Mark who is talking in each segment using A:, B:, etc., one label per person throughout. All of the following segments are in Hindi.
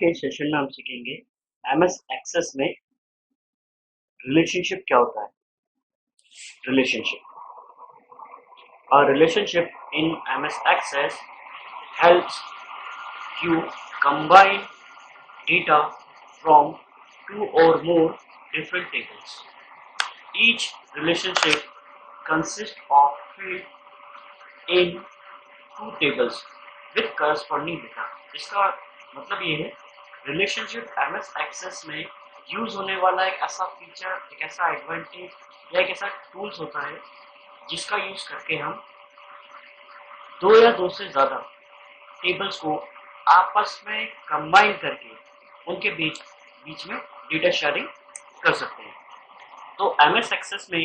A: के सेशन में हम सीखेंगे एमएस एक्सेस में रिलेशनशिप क्या होता है। Relationship A relationship in MS Access helps you combine data from two or more different tables. Each relationship consists of field in two tables with corresponding data. इसका मतलब ये है रिलेशनशिप एमएस एक्सेस में यूज होने वाला एक ऐसा फीचर, एक ऐसा एडवांटेज या एक ऐसा टूल्स होता है जिसका यूज करके हम दो या दो से ज्यादा टेबल्स को आपस में कंबाइन करके उनके बीच में डेटा शेयरिंग कर सकते हैं। तो एमएस एक्सेस में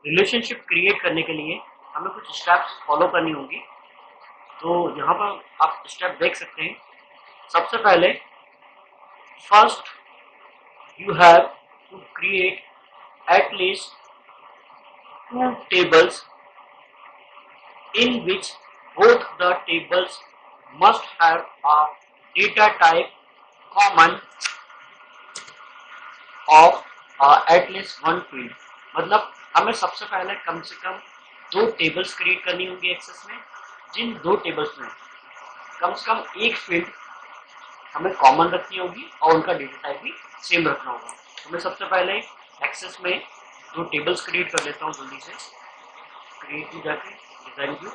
A: रिलेशनशिप क्रिएट करने के लिए हमें कुछ स्टेप्स फॉलो करनी होंगी। तो यहाँ पर आप स्टेप देख सकते हैं। सबसे पहले first you have to create at least two tables in which both the tables must have a data type common of at least one field। मतलब हमें सबसे पहले कम से कम दो टेबल्स क्रिएट करनी होंगी एक्सेस में, जिन दो टेबल्स में कम से कम एक फील्ड हमें कॉमन रखनी होगी और उनका डेटा टाइप भी सेम रखना होगा। तो मैं सबसे पहले एक्सेस में दो टेबल्स क्रिएट कर लेता हूँ। जल्दी से क्रिएट में जाके डिजाइन व्यू,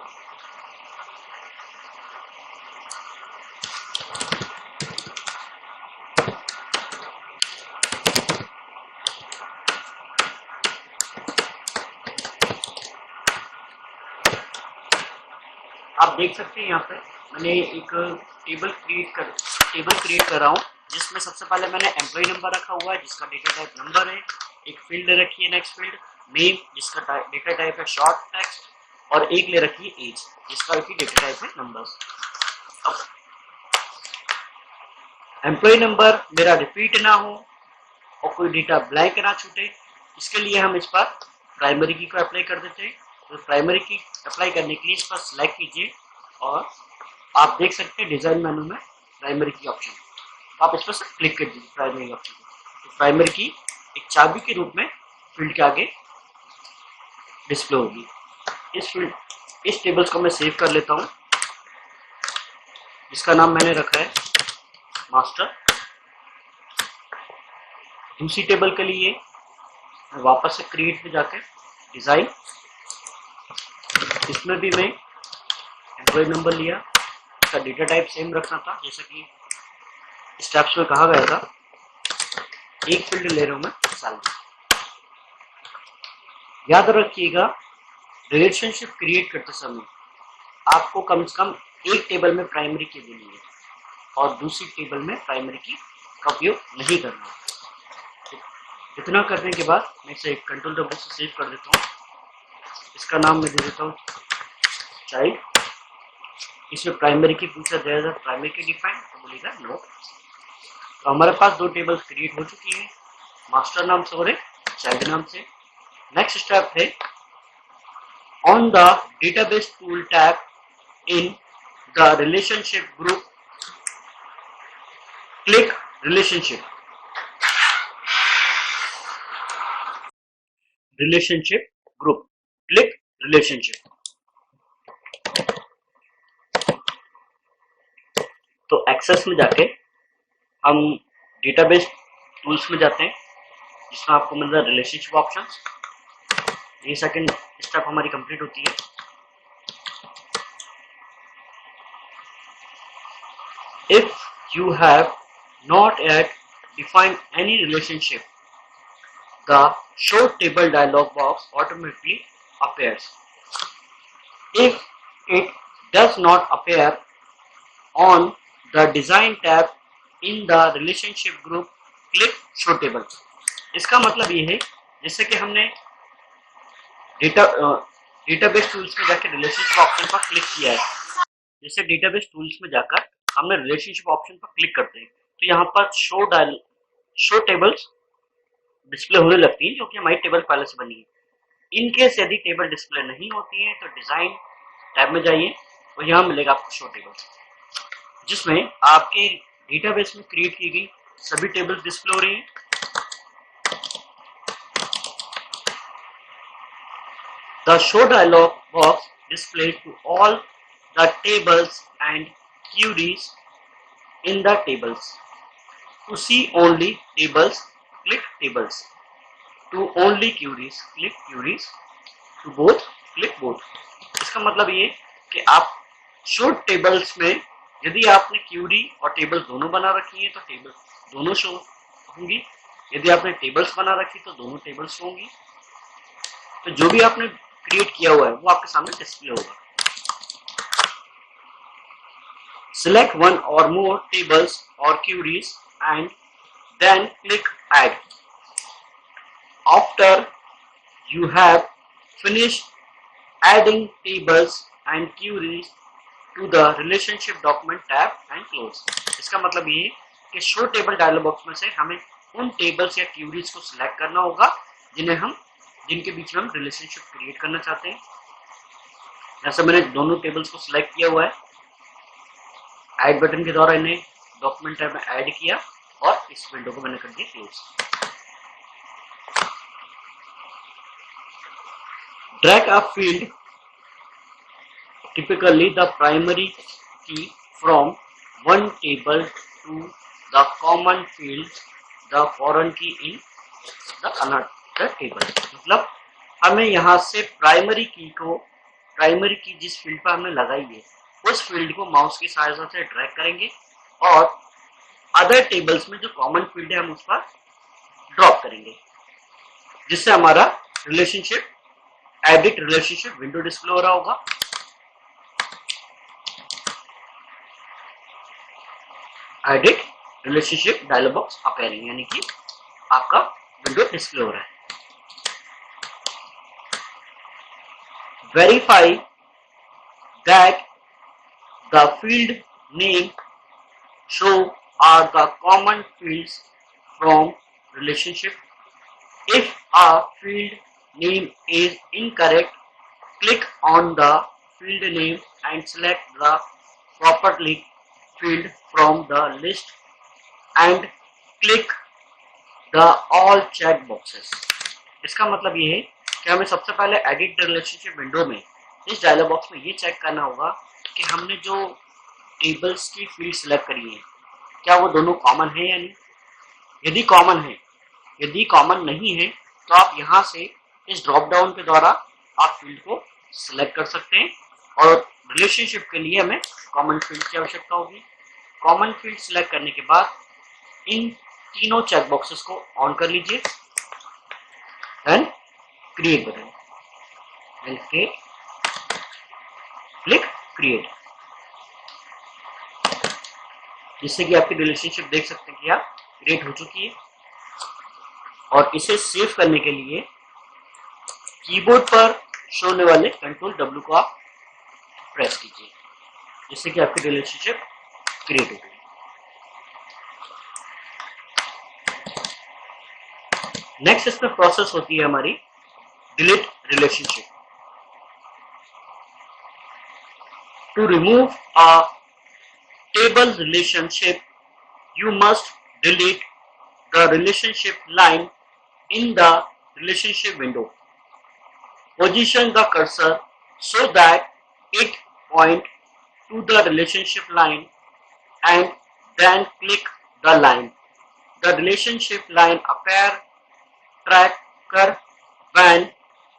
A: आप देख सकते हैं यहाँ पे मैंने एक टेबल क्रिएट कर रहा हूँ जिसमें सबसे पहले मैंने एम्प्लॉय नंबर रखा हुआ है जिसका डेटा टाइप नंबर है, एक फील्ड रखी है नेक्स्ट फील्ड नेम जिसका डेटा टाइप है शॉर्ट टेक्स्ट, और एक ले रखी है एज जिसका डेटा टाइप है नंबर्स। अब एम्प्लॉय नंबर मेरा रिपीट ना हो और कोई डेटा ब्लैंक ना छूटे, इसके लिए हम इस पर प्राइमरी की को अप्लाई कर देते हैं। तो प्राइमरी की अप्लाई करने के लिए इस पर सिलेक्ट कीजिए और आप देख सकते हैं डिजाइन मेनू में प्राइमरी की ऑप्शन, तो आप इस पर क्लिक कर दीजिए प्राइमरी ऑप्शन को। तो प्राइमरी की एक चाबी के रूप में फील्ड के आगे डिस्प्ले होगी। इस टेबल्स को मैं सेव कर लेता हूँ, जिसका नाम मैंने रखा है मास्टर। दूसरी टेबल के लिए मैं वापस से क्रिएट में जाकर डिजाइन, इसमें भी मैं एम्प्लॉय नंबर लिया, इसका डेटा टाइप सेम रखना था जैसा कि स्टेप्स में कहा गया था। एक फील्ड ले रहा हूं मैं सैलरी। याद रखिएगा रिलेशनशिप क्रिएट करते समय आपको कम से कम एक टेबल में प्राइमरी की देनी है और दूसरी टेबल में प्राइमरी की का उपयोग नहीं करना। इतना करने के बाद मैं इसे कंट्रोल डब्ल्यू से सेव कर देता हूँ। इसका नाम मैं दे देता हूँ चाइल्ड। इसमें प्राइमरी की पूछा जाएगा प्राइमरी की डिफाइन, तो बोलेगा नो। तो हमारे पास दो टेबल्स क्रिएट हो चुकी है, मास्टर नाम से और चाइल्ड नाम से। नेक्स्ट स्टेप है on the database tool tab in the relationship group click relationship group click relationship. तो एक्सेस में जाके हम डेटाबेस टूल्स में जाते हैं जिसमें आपको मिल रहा है रिलेशनशिप ऑप्शंस। ये सेकंड स्टेप हमारी कंप्लीट होती है। If you have not yet defined any relationship, the show table dialog box automatically appears. If it does not appear on the design tab in the relationship group, click show table। इसका मतलब ये है जैसे कि हमने डेटाबेस टूल्स में जाकर रिलेशनशिप ऑप्शन पर क्लिक किया है, जैसे डेटाबेस टूल्स में जाकर हमने रिलेशनशिप ऑप्शन पर क्लिक करते हैं तो यहाँ पर शो टेबल्स डिस्प्ले होने लगती है जो कि हमारी टेबल पहले से बनी है। इनकेस यदि टेबल डिस्प्ले नहीं होती है तो डिजाइन टैब में जाइए और यहाँ मिलेगा आपको शो टेबल, जिसमें आपके डेटाबेस में क्रिएट की गई सभी टेबल्स डिस्प्ले हो रही हैं। The show dialog box displays to all the tables and queries in the tables. To see only tables, click tables. To only queries, click queries. To both, click both. इसका मतलब ये कि आप शो टेबल्स में यदि आपने क्यूरी और टेबल दोनों बना रखी है तो टेबल दोनों शो होंगी, यदि आपने टेबल्स बना रखी तो दोनों टेबल्स होंगी। तो जो भी आपने क्रिएट किया हुआ है वो आपके सामने डिस्प्ले होगा। Select one or more tables or queries and then click add. After you have finished adding tables and queries to the relationship document tab and close. इसका मतलब ये कि शो टेबल डायलॉग बॉक्स में से हमें उन टेबल्स या क्यूरीज को सिलेक्ट करना होगा जिनके बीच में हम रिलेशनशिप क्रिएट करना चाहते हैं। जैसे मैंने दोनों टेबल्स को सिलेक्ट किया हुआ है, ऐड बटन के द्वारा इन्हें डॉक्यूमेंट टैब में ऐड किया और इस विंडो को मैंने कर दिया close. Drag a field, typically the primary key, from one table to the common field, the foreign key in the another table. मतलब हमें यहाँ से प्राइमरी की जिस फील्ड पर हमने लगाई है उस फील्ड को माउस की सहायता से ड्रैग करेंगे और अदर टेबल्स में जो कॉमन फील्ड है हम उस पर ड्रॉप करेंगे, जिससे हमारा relationship edit relationship window display हो रहा होगा। Edit relationship dialog box appearing, यानी कि आपका विंडो डिस्प्ले हो रहा है। Verify that the field name show are the common fields from relationship. If a field name is incorrect, click on the field name and select the properly field from the list and click the all check boxes. इसका मतलब ये है कि हमें सबसे पहले एडिट रिलेशनशिप विंडो में इस डायलॉग बॉक्स में ये चेक करना होगा कि हमने जो टेबल्स की फील्ड सिलेक्ट करी है क्या वो दोनों कॉमन है या नहीं। यदि कॉमन है, यदि कॉमन नहीं है तो आप यहाँ से इस ड्रॉप डाउन के द्वारा आप फील्ड को सिलेक्ट कर सकते हैं और रिलेशनशिप के लिए हमें कॉमन फील्ड की आवश्यकता होगी। कॉमन फील्ड सिलेक्ट करने के बाद इन तीनों चेक बॉक्सेस को ऑन कर लीजिए, then create button, then click create, जिससे कि आपकी रिलेशनशिप देख सकते हैं कि आप क्रिएट हो चुकी है। और इसे सेव करने के लिए कीबोर्ड पर शो होने वाले कंट्रोल W को आप प्रेस कीजिए, जिससे कि आपकी रिलेशनशिप क्रिएट हो गई। नेक्स्ट इसमें प्रोसेस होती है हमारी delete relationship. To remove a table relationship, you must delete the relationship line in the relationship window. Position the cursor so that it points to the relationship line and then click the line. The relationship line appear tracker when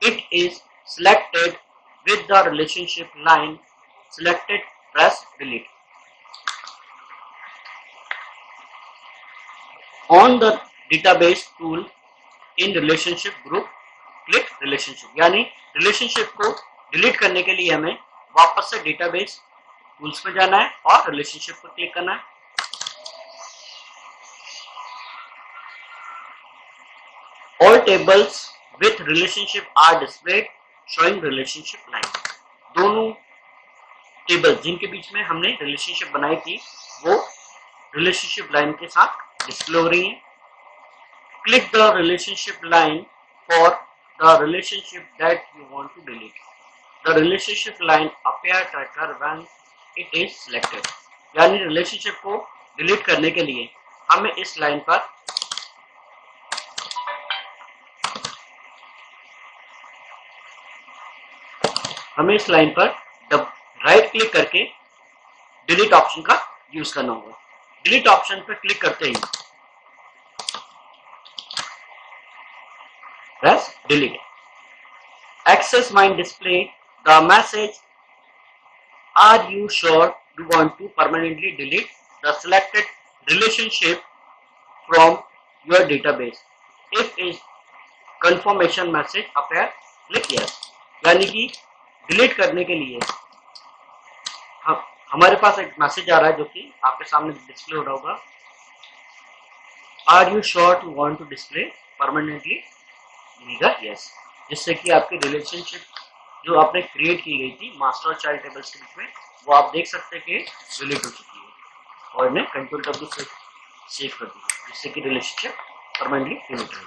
A: it is selected. With the relationship line selected, press delete. On the database tool in relationship group, click relationship, यानी रिलेशनशिप को डिलीट करने के लिए हमें वापस से डेटाबेस टूल्स में जाना है और रिलेशनशिप पर क्लिक करना है। All tables with relationship are displayed showing relationship line. दोनों टेबल जिनके बीच में हमने रिलेशनशिप बनाई थी वो रिलेशनशिप लाइन के साथ डिस्प्ले हो रही है। Click the relationship line for the relationship that you want to delete. The relationship line appear tracker when it is selected, यानी रिलेशनशिप को डिलीट करने के लिए हमें इस लाइन पर राइट क्लिक करके डिलीट ऑप्शन का यूज करना होगा। डिलीट ऑप्शन पर क्लिक करते ही press delete. Access might display the message, "Are you sure you want to permanently delete the selected relationship from your database? If is confirmation message appear, click yes." यानी कि डिलीट करने के लिए हमारे पास एक मैसेज आ रहा है जो कि आपके सामने डिस्प्ले हो रहा होगा, "Are you sure to want to display permanently?" yes, जिससे कि आपकी रिलेशनशिप जो आपने क्रिएट की गई थी मास्टर और चाइल्ड टेबल्स के बीच में, वो आप देख सकते हैं कि डिलीट हो चुकी है और इन्हें कंट्रोल W से सेव कर दिया, जिससे कि रिलेशनशिप परमानेंटली डिलीट हो।